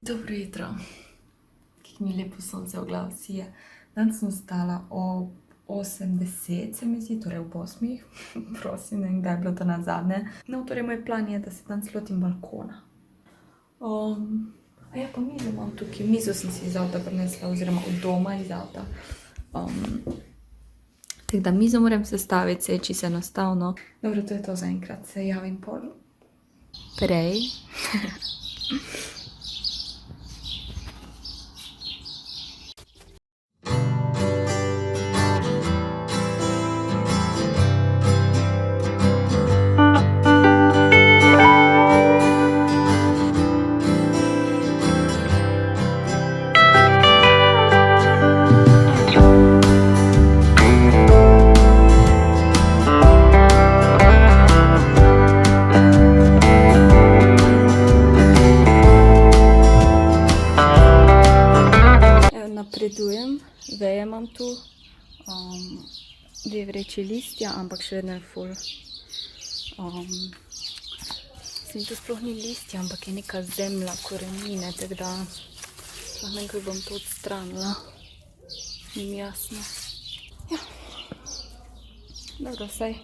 Dobro jutro. Kako mi lepo sonce v glavu sije. Danes sem vstala ob 8:10, se mi zdi, torej ob 8. Prosim, ne vem, kdaj je bilo to nazadnje. No, torej moj plan je, da se danes lotim balkona. A ja, pa mizo imam tukaj. Mizo sem si iz avta prinesla, oziroma od doma iz avta. Tako da mizo moram sestaviti, se je čisto enostavno. Dobro, to je to zaenkrat. Se javim pol prej. Napredujem, veje imam tu, dve vreči listja, ampak še vedno je ful. Mislim, to sploh ni listja, ampak je neka zemlja, korenine, tako da sploh ne vem, kako bom to odstranila. Ni mi jasno. Ja. Dobro, saj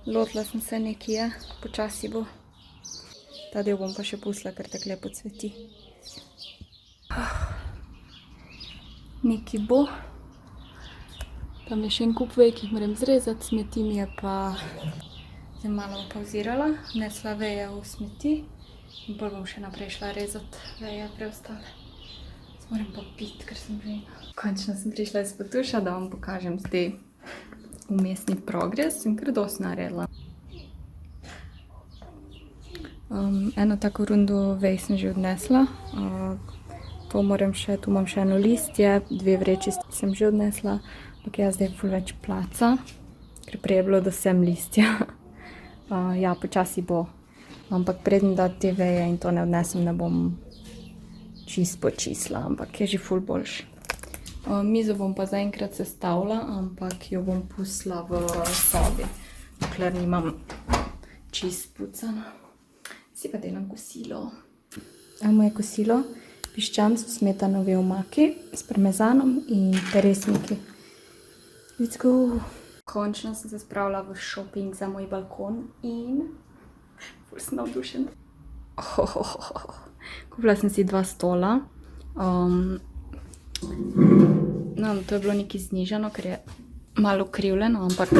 lotila sem se nekje, počasi bo. Ta del bom pa še pustila, ker tako lepo cveti. Nekaj bo. Tam je še en kup vej, ki jih moram zrezati, smeti mi je pa zdaj malo pauzirala, nesla veje v smeti in pol bom še naprej šla rezati veje preostale. Zdaj moram pa piti, ker sem žena. Končno sem prišla izpod tuša, da vam pokažem zdaj vmesni progres, sem kar dosti naredila. Eno tako rundo vej sem že odnesla. To moram še, tu imam še eno listje, dve vreči sem že odnesla, ampak jaz zdaj ful več placa, ker prej je bilo do sem listja. Ja, počasi bo, ampak preden da te veje in to ne odnesem, ne bom čist počistila, ampak je že ful boljš. Mizo bom pa zaenkrat sestavila, ampak jo bom pustila v sobi, dokler nimam čist pucana. Si pa delam kosilo. Moje kosilo. Piščanc v smetanovi omaki s parmezanom in peresniki. Let's go! Končno sem se spravila v shopping za moj balkon in ful sem navdušena. Kupila sem si 2 stola. No, to je bilo nekaj znižano, ker je malo ukrivljeno, ampak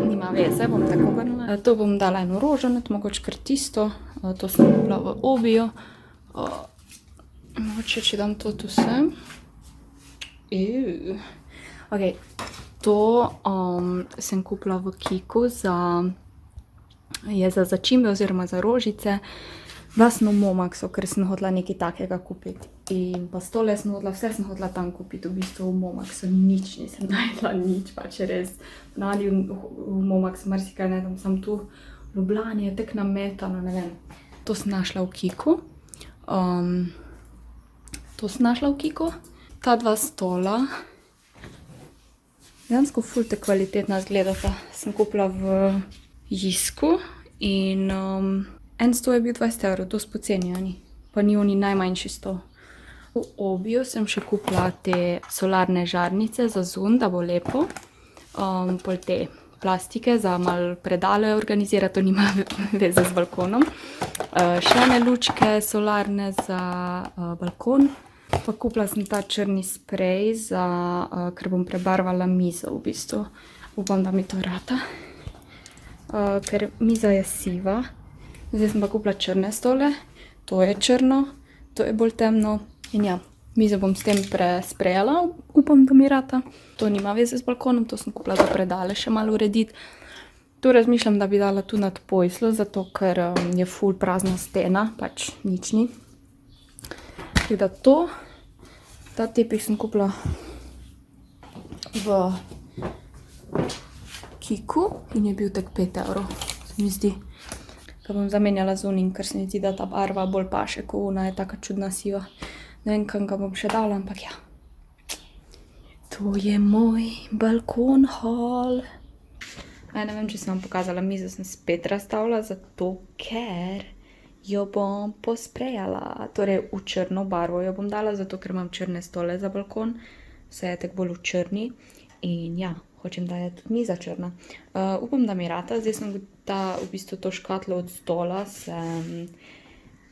nima veze, bom tako obrnila. To bom dala eno rožanet, mogoče kar tisto. To sem kupila v Obiju. Mogoče, če dam to tu sem. Ok, to sem kupila v Kiku je za začimbe oziroma za rožice. Bila sem v Momaksu, ker sem hotela nekaj takega kupiti. In pa stole sem hotela, vse sem hotela tam kupiti, v bistvu v Momaksu. Nič nisem najdla, nič, pač res. Nadi v Momaksu marsikaj najdem, sem tu v Ljubljani, je tek nametano, ne vem. To sem našla v Kiku. Ta 2 stola. Dejansko ful te kvalitetna izgledata. Sem kupila v Jisku in en stol je bil 20 €, dosti poceni, a ni? Pa ni oni najmanjši stol. V Obiju sem še kupila te solarne žarnice za zunaj, da bo lepo. Pol te plastike za malo predale organizirati, to nima veze z balkonom. Še ene lučke solarne za balkon. Pa kupila sem ta črni sprej, ker bom prebarvala mizo v bistvu. Upam, da mi to rata. Ker miza je siva. Zdaj sem pa kupila črne stole. To je črno, to je bolj temno. In ja, mizo bom s tem presprejala, upam, da mi rata. To nima veze z balkonom, to sem kupila za predale še malo urediti. Tu razmišljam, da bi dala tu nad posteljo, zato ker je ful prazna stena, pač nič ni. Tako da to, ta tepih sem kupila v Kiku in je bil tak 5 €, se mi zdi. Ga bom zamenjala z unim, ker se mi zdi, da ta barva bolj paše, ko ona je taka čudna siva. Ne vem, kam ga bom še dala, ampak ja. To je moj balkon haul. Ne vem, če sem vam pokazala, mizo sem spet razstavila, zato ker jo bom posprejala, torej v črno barvo jo bom dala, zato ker imam črne stole za balkon, vse je tako bolj v črni in ja, hočem, da je tudi miza črna. Upam, da mi rata, zdaj sem v bistvu to škatlo od stola sem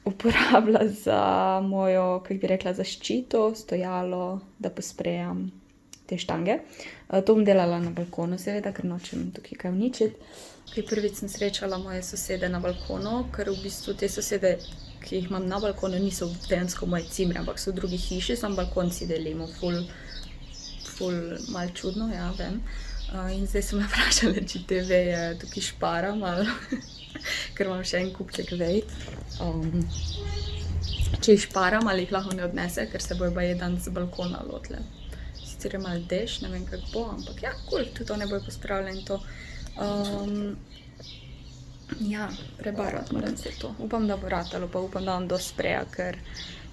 uporabila za mojo, kako bi rekla, zaščito, stojalo, da posprejam te štange. To bom delala na balkonu seveda, ker nočem tukaj kaj uničiti. Prvič sem srečala moje sosede na balkonu, ker v bistvu te sosede, ki jih imam na balkonu, niso dejansko moje cimre, ampak so v drugi hiši, samo balkon si delimo, ful malo čudno, ja, vem. In zdaj sem me vprašala, če te veje tukaj šparam, ali ker imam še en kupček vej. Če jih šparam, ali jih lahko ne odnese, ker se bojo baje dan z balkona lotile. Sicer je malo dež, ne vem kako bo, ampak ja, cool, tudi to ne bojo pospravljali in to. Ja, prebarvati moram se to. Upam, da bo ratalo, pa upam, da vam dosti spreja, ker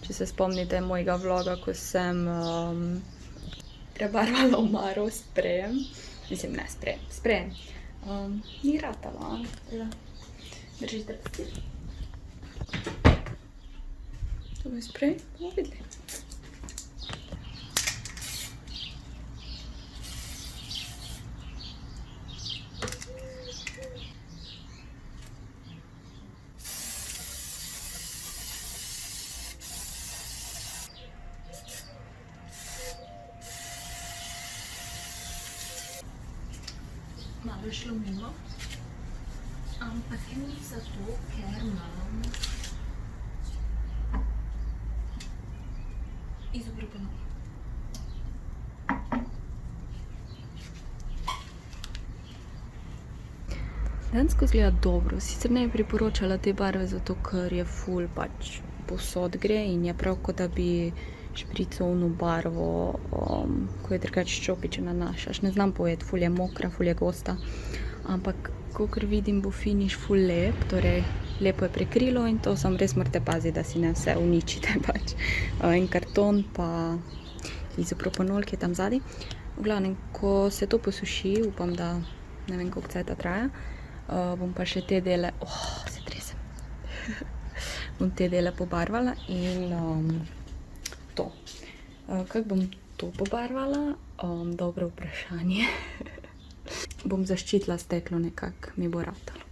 če se spomnite mojega vloga, ko sem prebarvala omaro s sprejem, mislim, ne sprejem, ni ratalo, držite pasti. To bo sprej, bomo videli. Malo je šlo mimo, ampak ni zato, ker imam izobraženo. Dejansko izgleda dobro, sicer ne bi priporočala te barve, zato ker je ful pač povsod gre in je prav, kot da bi špricovno barvo, ko je drugače čopiče nanašaš. Ne znam povedati, ful je mokra, ful je gosta, ampak kakor vidim, bo finiš ful lep, torej lepo je prekrilo in to samo res morate paziti, da si ne vse uničite pač. In karton pa izopropanol, ki je tam zadaj. V glavnem, ko se to posuši, upam, da ne vem, koliko cajta traja, bom pa še te dele, se tresem, bom te dele pobarvala in to. Kako bom to pobarvala? Dobro vprašanje. Bom zaščitila steklo nekako, mi bo ratalo.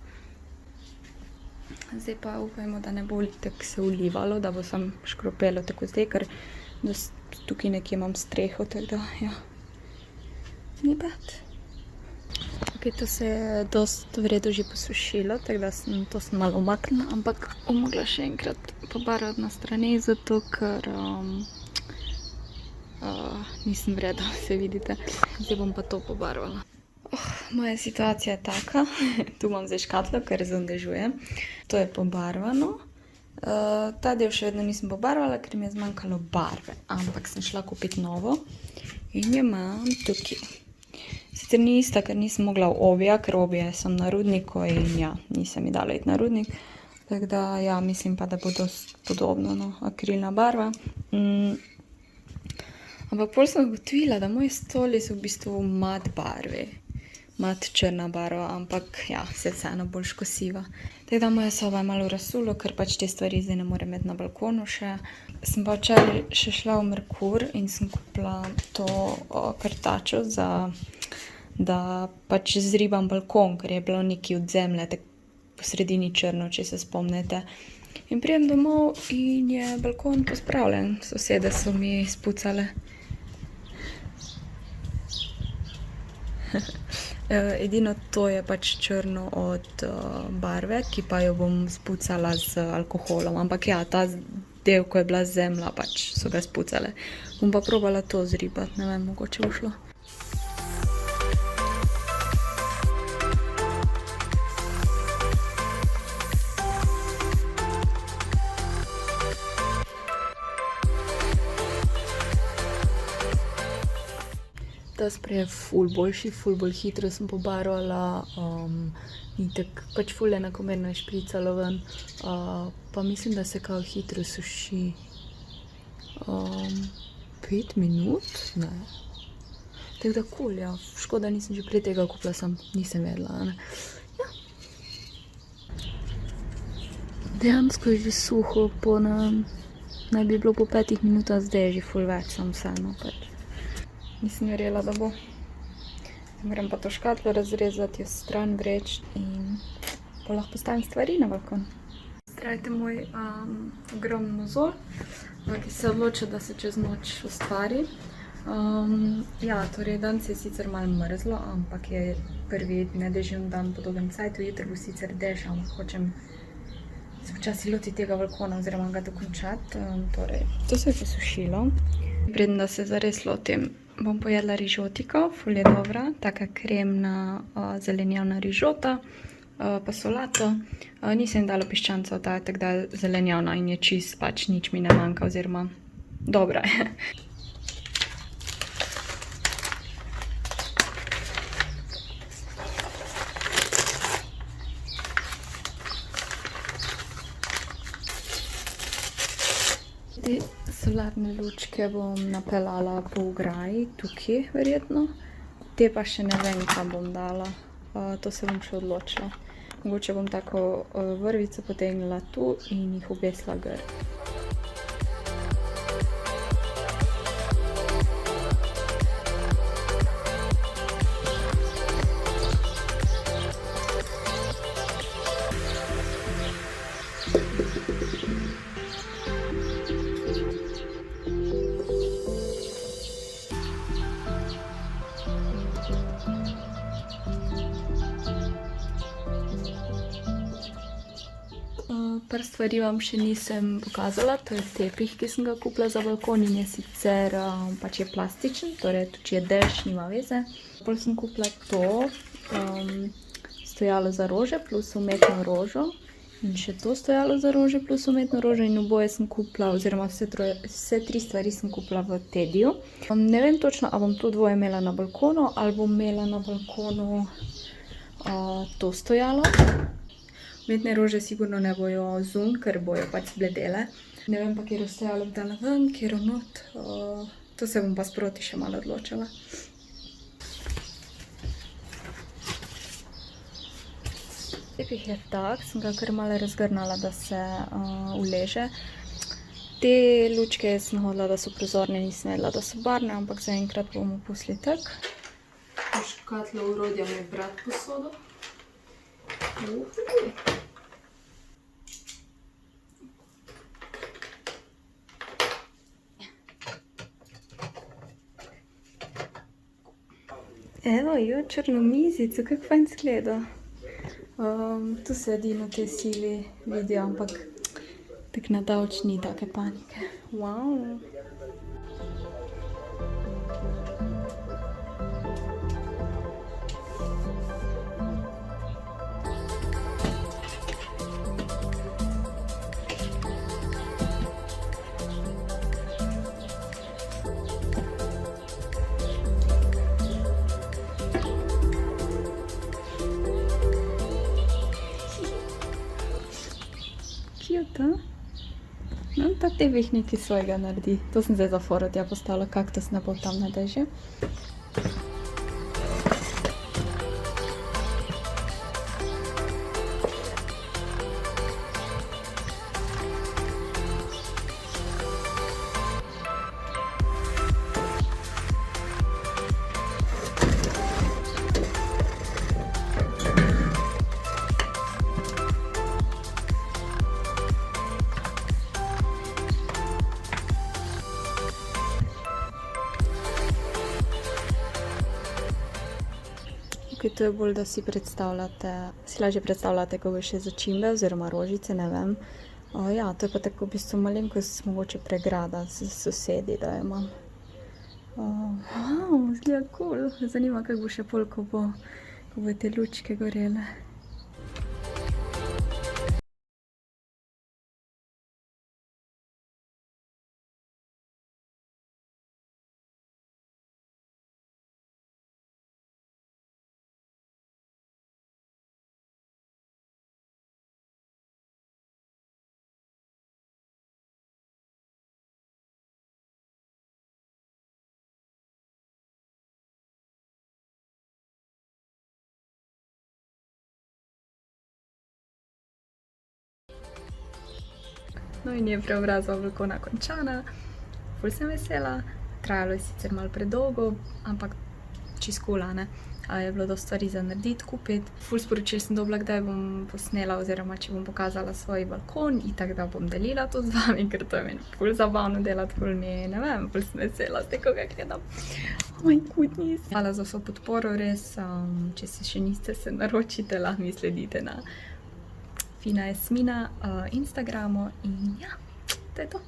Zdaj pa upajmo, da ne bo tako se ulivalo, da bo samo škropelo tako zdaj, ker tukaj nekje imam streho, tako da, ja, ni bad. Ok, to se je dosti v redu že posušilo, tako da to sem malo umaknila, ampak bom mogla še enkrat pobarvati na strani, zato ker nisem v redu, se vidite. Zdaj bom pa to pobarvala. Moja situacija je taka, tu imam zdaj škatlo, ker zondežujem. To je pobarvano. Ta del še vedno nisem pobarvala, ker mi je zmanjkalo barve, ampak sem šla kupiti novo in jo imam tukaj. Sicer ni ista, ker nisem mogla v obje, ker obje sem na rudniku in ja, nisem mi dala iti na rudnik. Tako da, ja, mislim pa, da bo dosti podobno, no, akrilna barva. Ampak pol sem ugotovila, da moji stoli so v bistvu mat barvi. Mat črna barva, ampak ja, se vseeno bolj kosiva. Tako da moja soba je malo razsulo, ker pač te stvari zdaj ne morem imeti na balkonu še. Sem pa včeraj še šla v Merkur in sem kupila to krtačo da pač zribam balkon, ker je bilo nekaj od zemlje, tako po sredini črno, če se spomnite. In pridem domov in je balkon pospravljen. Sosede so mi spucale. Edino to je pač črno od barve, ki pa jo bom spucala z alkoholom. Ampak ja, ta del, ko je bila zemlja, pač so ga spucale. Bom pa probala to zribati, ne vem, mogoče bo šlo. Ta sprej je ful boljši, ful bolj hitro sem pobarvala, in tako pač ful enakomerno je špricalo ven, pa mislim, da se kao hitro suši. 5 minut? Ne. Tako da cool, ja. Škoda, nisem že prej tega kupila, sam nisem vedela, ne. Ja. Dejansko je že suho, naj bi bilo po 5 minutah, zdaj je že ful več, samo vseeno pač. Nisem verjela, da bo. Moram pa to škatlo razrezati, jo stran vreči in pa lahko postavim stvari na balkon. Zdravite moj ogromen mozolj, ki se je odločil, da se čez noč ustvari. Ja, torej danes je sicer malo mrzlo, ampak je prvi nedežen dan po dolgem cajtu. Jutri bo sicer dež, ampak hočem se počasi loti tega balkona oziroma ga dokončati. Torej, to se je posušilo. Preden da se zares lotim, bom pojedla rižotiko, ful je dobra, taka kremna zelenjavna rižota, pa solato. Nisem dala piščanca, ta je tako da zelenjavna in je čist, pač nič mi ne manjka oziroma dobra je. Te solarne lučke bom napeljala po ograji, tukaj verjetno. Te pa še ne vem, kam bom dala. To se bom še odločila. Mogoče bom tako vrvico potegnila tu in jih obesila gor. Par stvari vam še nisem pokazala, to je tepih, ki sem ga kupila za balkon in je sicer pač je plastičen, torej tudi če je dež, nima veze. Potem sem kupila to stojalo za rože plus umetno rožo in še to stojalo za rože plus umetno rožo in oboje sem kupila, oziroma vse tri stvari sem kupila v Tediju. Ne vem točno, ali bom to dvoje imela na balkonu ali bom imela na balkonu to stojalo. Umetne rože sigurno ne bojo zunj, ker bojo pač zbledele. Ne vem pa, katero stojalo bi dala ven, katero not. To se bom pa sproti še malo odločila. Tepih je tak, sem ga kar malo razgrnala, da se uleže. Te lučke sem hodila, da so prozorne, nisem vedela, da so barvne, ampak zaenkrat bomo pustili tako. V škatlo orodja mi je brat posodil. Evo jo, črno mizico, kako fajn izgleda. Tu se edino te sili vidijo, ampak tako na daleč ni take panike. Wow. Cute, no, ta tepih nekaj svojega naredi. To sem zdaj za foro tja postavila, kaktus ne bo tam na dežju. Tukaj to je bolj, da si lažje predstavljate, kako bo še začimbe oziroma rožice, ne vem. Ja, to je pa tako v bistvu malenkost mogoče pregrada s sosedi, da jo imam. Wow, izgleda cool. Zanima, kako bo še pol, ko bodo te lučke gorele. No in je preobrazba balkona končana, ful sem vesela, trajalo je sicer malo predolgo, ampak čisto kul, ne. Je bilo dosti stvari za narediti, kupiti. Ful sporočil sem dobila, kdaj bom posnela oziroma če bom pokazala svoj balkon, itak da bom delila to z vami, ker to je meni ful zabavno delati, ful mi je, ne vem, ful sem vesela zdaj, ko ga gledam. Oh my goodness. Hvala za vso podporo, res, če se še niste, se naročite, lahko mi sledite na Fina Jasmina Instagramu in ja, to je to.